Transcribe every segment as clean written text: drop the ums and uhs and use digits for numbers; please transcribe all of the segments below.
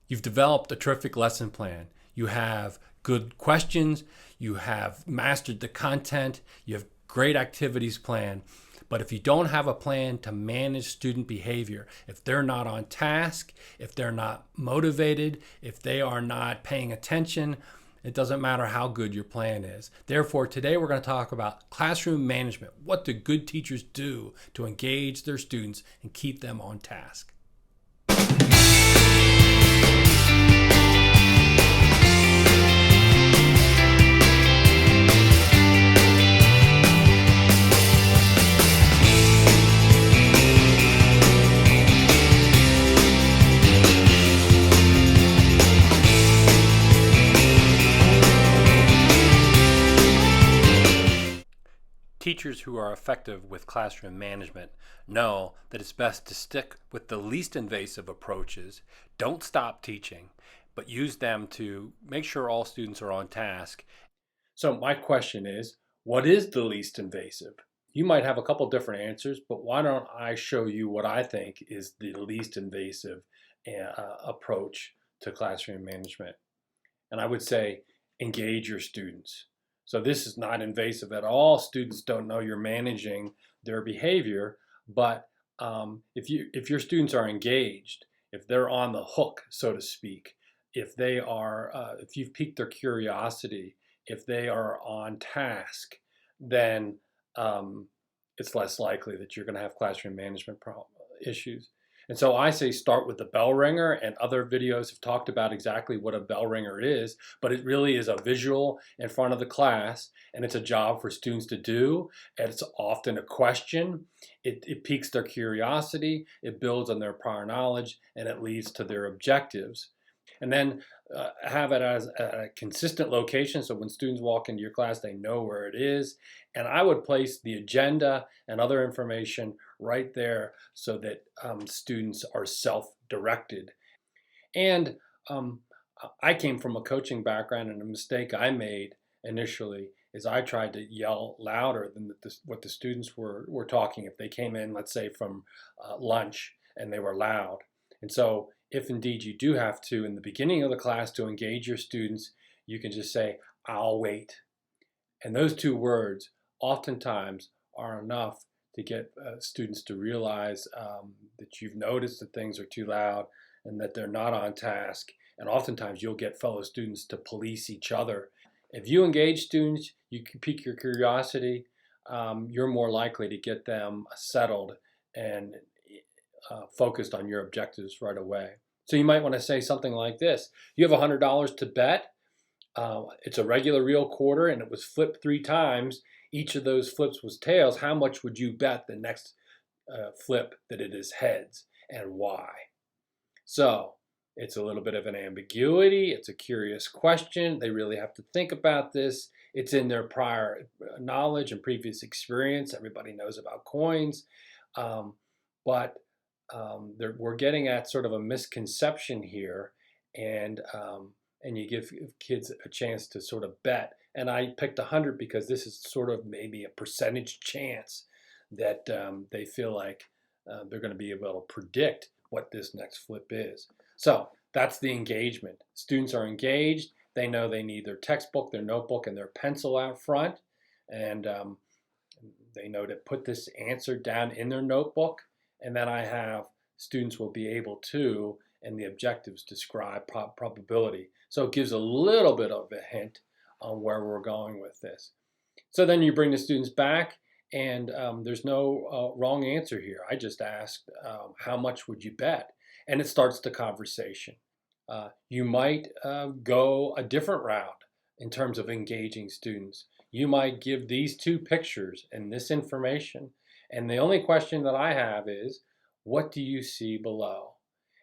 You've developed a terrific lesson plan. You have good questions. You have mastered the content. You have great activities planned. But if you don't have a plan to manage student behavior, if they're not on task, if they're not motivated, if they are not paying attention, it doesn't matter how good your plan is. Therefore, today we're going to talk about classroom management. What do good teachers do to engage their students and keep them on task? Teachers who are effective with classroom management know that it's best to stick with the least invasive approaches. Don't stop teaching, but use them to make sure all students are on task. So my question is, what is the least invasive? You might have a couple different answers, but why don't I show you what I think is the least invasive approach to classroom management? And I would say, engage your students. So this is not invasive at all. Students don't know you're managing their behavior, but if your students are engaged, if they're on the hook, so to speak, if you've piqued their curiosity, if they are on task, then it's less likely that you're going to have classroom management issues. And so I say start with the bell ringer, and other videos have talked about exactly what a bell ringer is, but it really is a visual in front of the class, and it's a job for students to do, and it's often a question. It piques their curiosity, it builds on their prior knowledge, and it leads to their objectives. And then have it as a consistent location, so when students walk into your class, they know where it is. And I would place the agenda and other information right there so that students are self-directed. And I came from a coaching background, and a mistake I made initially is I tried to yell louder than what the students were talking. If they came in, let's say from lunch, and they were loud. And so if indeed you do have to, in the beginning of the class, to engage your students, you can just say, "I'll wait." And those two words oftentimes are enough to get students to realize that you've noticed that things are too loud and that they're not on task. And oftentimes you'll get fellow students to police each other. If you engage students, you can pique your curiosity, you're more likely to get them settled and focused on your objectives right away. So you might want to say something like this. You have $100 to bet. It's a regular real quarter, and it was flipped 3 times. Each of those flips was tails. How much would you bet the next flip that it is heads, and why? So it's a little bit of an ambiguity. It's a curious question. They really have to think about this. It's in their prior knowledge and previous experience. Everybody knows about coins, but we're getting at sort of a misconception here, and you give kids a chance to sort of bet. And I picked 100 because this is sort of maybe a percentage chance that they feel like they're going to be able to predict what this next flip is. So that's the engagement. Students are engaged. They know they need their textbook, their notebook, and their pencil out front, and they know to put this answer down in their notebook. And then I have students will be able to, and the objectives describe probability. So it gives a little bit of a hint on where we're going with this. So then you bring the students back, and there's no wrong answer here. I just asked, how much would you bet? And it starts the conversation. You might go a different route in terms of engaging students. You might give these 2 pictures and this information, and the only question that I have is, what do you see below?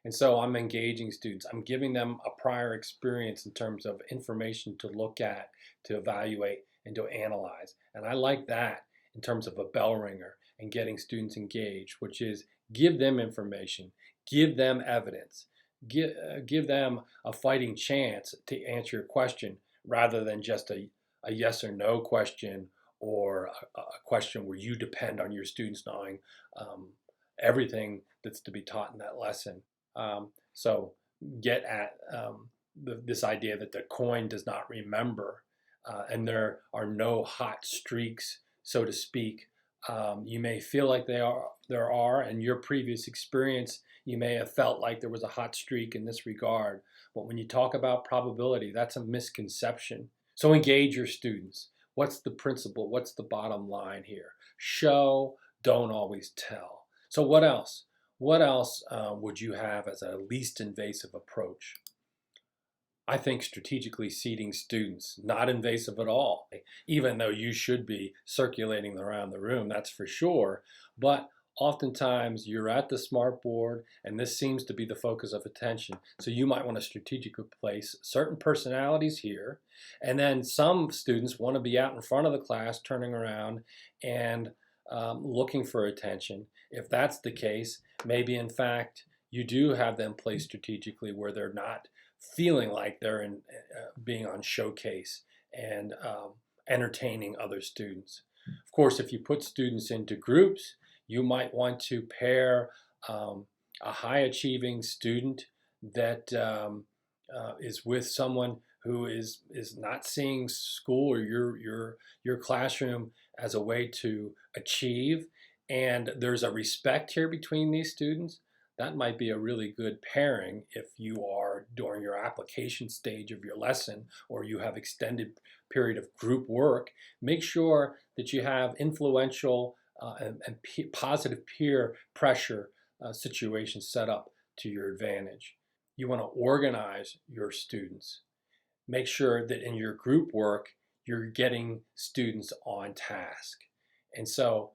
And so I'm engaging students. I'm giving them a prior experience in terms of information to look at, to evaluate, and to analyze. And I like that in terms of a bell ringer and getting students engaged, which is give them information, give them evidence, give them a fighting chance to answer your question rather than just a yes or no question, or a question where you depend on your students knowing everything that's to be taught in that lesson. So get at this idea that the coin does not remember, and there are no hot streaks, so to speak. You may feel like there are, and your previous experience, you may have felt like there was a hot streak in this regard. But when you talk about probability, that's a misconception. So engage your students. What's the principle? What's the bottom line here? Show, don't always tell. So what else? What else would you have as a least invasive approach? I think strategically seating students, not invasive at all, even though you should be circulating around the room, that's for sure. But oftentimes you're at the smart board and this seems to be the focus of attention. So you might want to strategically place certain personalities here. And then some students want to be out in front of the class, turning around and looking for attention. If that's the case, maybe in fact you do have them placed strategically where they're not feeling like they're being on showcase and entertaining other students. Of course, if you put students into groups, you might want to pair a high achieving student that is with someone who is not seeing school or your classroom as a way to achieve, and there's a respect here between these students. That might be a really good pairing if you are during your application stage of your lesson or you have extended period of group work. Make sure that you have influential and positive peer pressure situations set up to your advantage. You want to organize your students. Make sure that in your group work, you're getting students on task. And so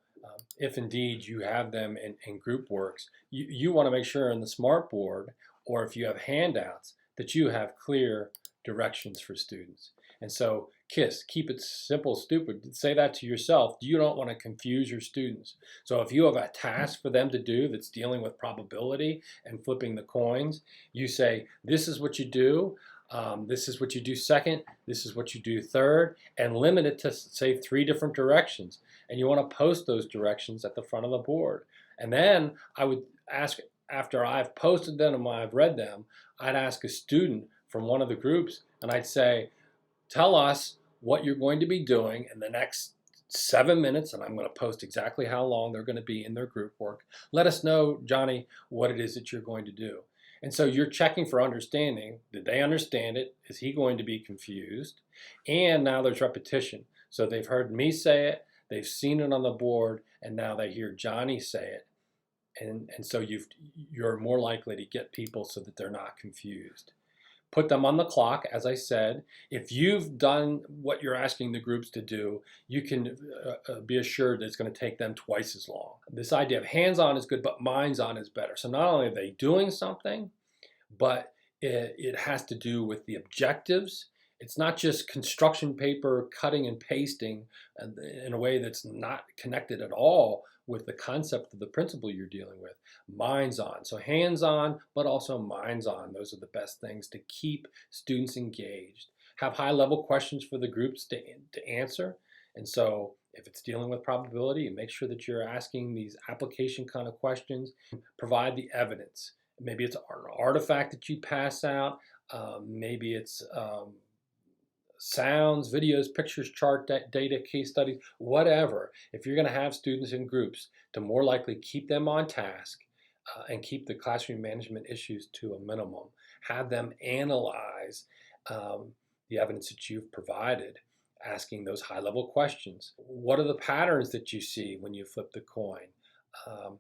if indeed you have them in group works, you want to make sure in the smart board, or if you have handouts, that you have clear directions for students. And so keep it simple, stupid. Say that to yourself. You don't want to confuse your students. So if you have a task for them to do that's dealing with probability and flipping the coins, you say, this is what you do. This is what you do second, this is what you do third, and limit it to, say, 3 different directions. And you want to post those directions at the front of the board. And then I would ask, after I've posted them and I've read them, I'd ask a student from one of the groups, and I'd say, tell us what you're going to be doing in the next 7 minutes, and I'm going to post exactly how long they're going to be in their group work. Let us know, Johnny, what it is that you're going to do. And so you're checking for understanding. Did they understand it? Is he going to be confused? And now there's repetition. So they've heard me say it, they've seen it on the board, and now they hear Johnny say it. And so you're more likely to get people so that they're not confused. Put them on the clock, as I said. If you've done what you're asking the groups to do, you can be assured that it's going to take them twice as long. This idea of hands-on is good, but minds-on is better. So not only are they doing something, but it has to do with the objectives. It's not just construction paper cutting and pasting in a way that's not connected at all with the concept of the principle you're dealing with. Minds on. So hands on, but also minds on. Those are the best things to keep students engaged. Have high level questions for the groups to answer. And so if it's dealing with probability, make sure that you're asking these application kind of questions. Provide the evidence. Maybe it's an artifact that you pass out. Maybe it's sounds, videos, pictures, chart data, case studies, whatever. If you're going to have students in groups, to more likely keep them on task and keep the classroom management issues to a minimum. Have them analyze the evidence that you've provided, asking those high-level questions. What are the patterns that you see when you flip the coin?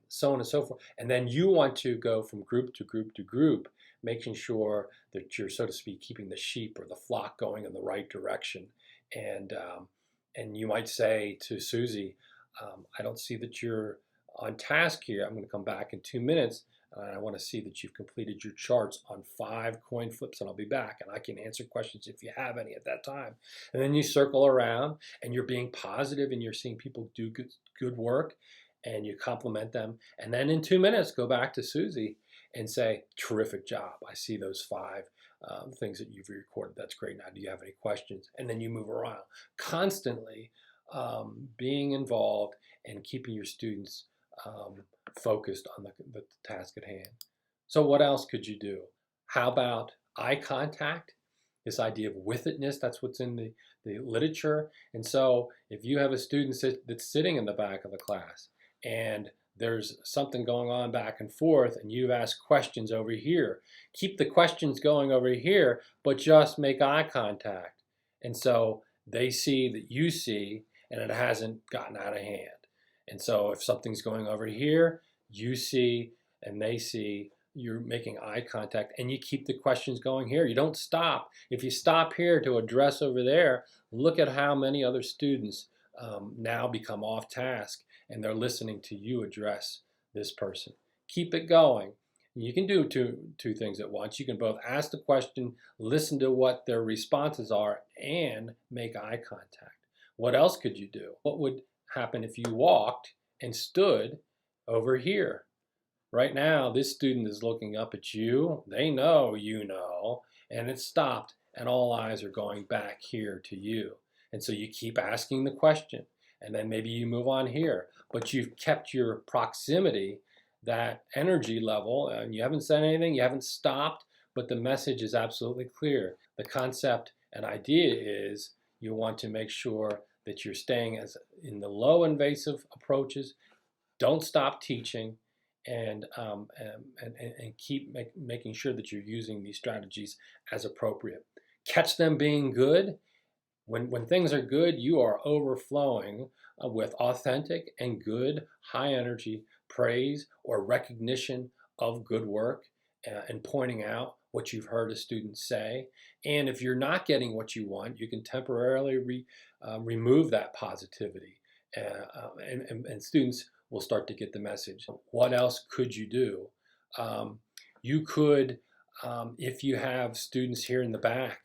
So on and so forth. And then you want to go from group to group to group, making sure that you're, so to speak, keeping the sheep or the flock going in the right direction. And you might say to Susie, I don't see that you're on task here. I'm going to come back in 2 minutes, and I want to see that you've completed your charts on 5 coin flips, and I'll be back, and I can answer questions if you have any at that time. And then you circle around, and you're being positive, and you're seeing people do good work, and you compliment them. And then in 2 minutes, go back to Susie and say, terrific job. I see those 5 things that you've recorded. That's great. Now, do you have any questions? And then you move around. Constantly being involved and keeping your students focused on the task at hand. So what else could you do? How about eye contact? This idea of with itness, that's what's in the literature. And so if you have a student that's sitting in the back of the class and there's something going on back and forth and you've asked questions over here, keep the questions going over here, but just make eye contact. And so they see that you see and it hasn't gotten out of hand. And so if something's going over here, you see and they see, you're making eye contact, and you keep the questions going here. You don't stop. If you stop here to address over there, look at how many other students now become off task and they're listening to you address this person. Keep it going. You can do two things at once. You can both ask the question, listen to what their responses are, and make eye contact. What else could you do? What would happen if you walked and stood over here? Right now, this student is looking up at you. They know you know, and it's stopped, and all eyes are going back here to you. And so you keep asking the question, and then maybe you move on here. But you've kept your proximity, that energy level, and you haven't said anything, you haven't stopped, but the message is absolutely clear. The concept and idea is you want to make sure that you're staying as in the low invasive approaches. Don't stop teaching. And keep making sure that you're using these strategies as appropriate. Catch them being good. When things are good, you are overflowing with authentic and good, high energy praise or recognition of good work and pointing out what you've heard a student say. And if you're not getting what you want, you can temporarily remove that positivity. And students will start to get the message. What else could you do? You could, if you have students here in the back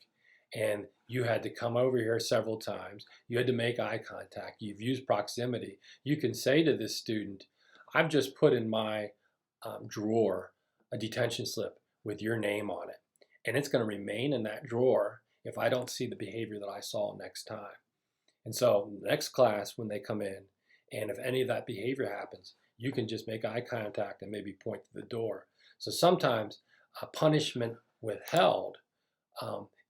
and you had to come over here several times, you had to make eye contact, you've used proximity, you can say to this student, I've just put in my drawer a detention slip with your name on it, and it's going to remain in that drawer if I don't see the behavior that I saw next time. And so next class when they come in, and if any of that behavior happens, you can just make eye contact and maybe point to the door. So sometimes a punishment withheld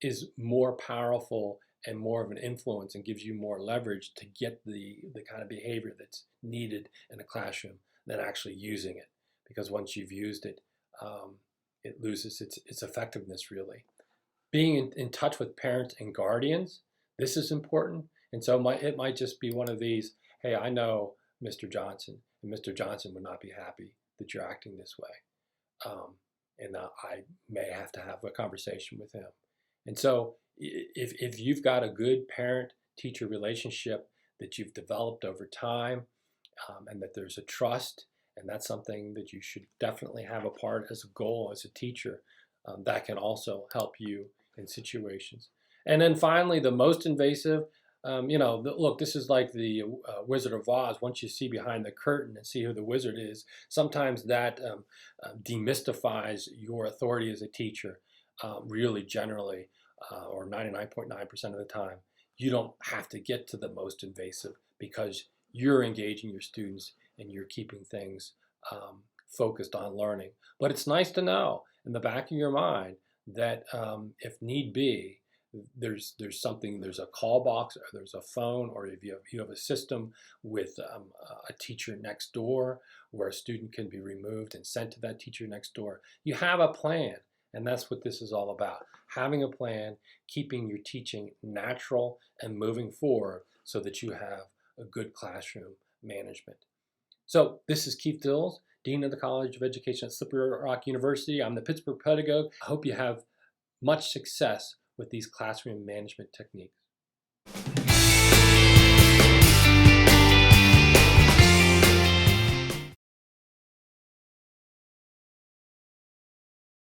is more powerful and more of an influence and gives you more leverage to get the kind of behavior that's needed in a classroom than actually using it. Because once you've used it, it loses its effectiveness really. Being in touch with parents and guardians, this is important. And so it might just be one of these, hey, I know Mr. Johnson, and Mr. Johnson would not be happy that you're acting this way. And I may have to have a conversation with him. And so if you've got a good parent-teacher relationship that you've developed over time, and that there's a trust, and that's something that you should definitely have a part as a goal as a teacher, that can also help you in situations. And then finally, the most invasive, look, this is like the Wizard of Oz. Once you see behind the curtain and see who the wizard is, sometimes that demystifies your authority as a teacher, really generally, or 99.9% of the time. You don't have to get to the most invasive because you're engaging your students and you're keeping things focused on learning. But it's nice to know in the back of your mind that if need be, there's a call box, or there's a phone, or if you have a system with a teacher next door where a student can be removed and sent to that teacher next door. You have a plan, and that's what this is all about. Having a plan, keeping your teaching natural and moving forward so that you have a good classroom management. So this is Keith Dills, Dean of the College of Education at Slippery Rock University. I'm the Pittsburgh Pedagogue. I hope you have much success with these classroom management techniques.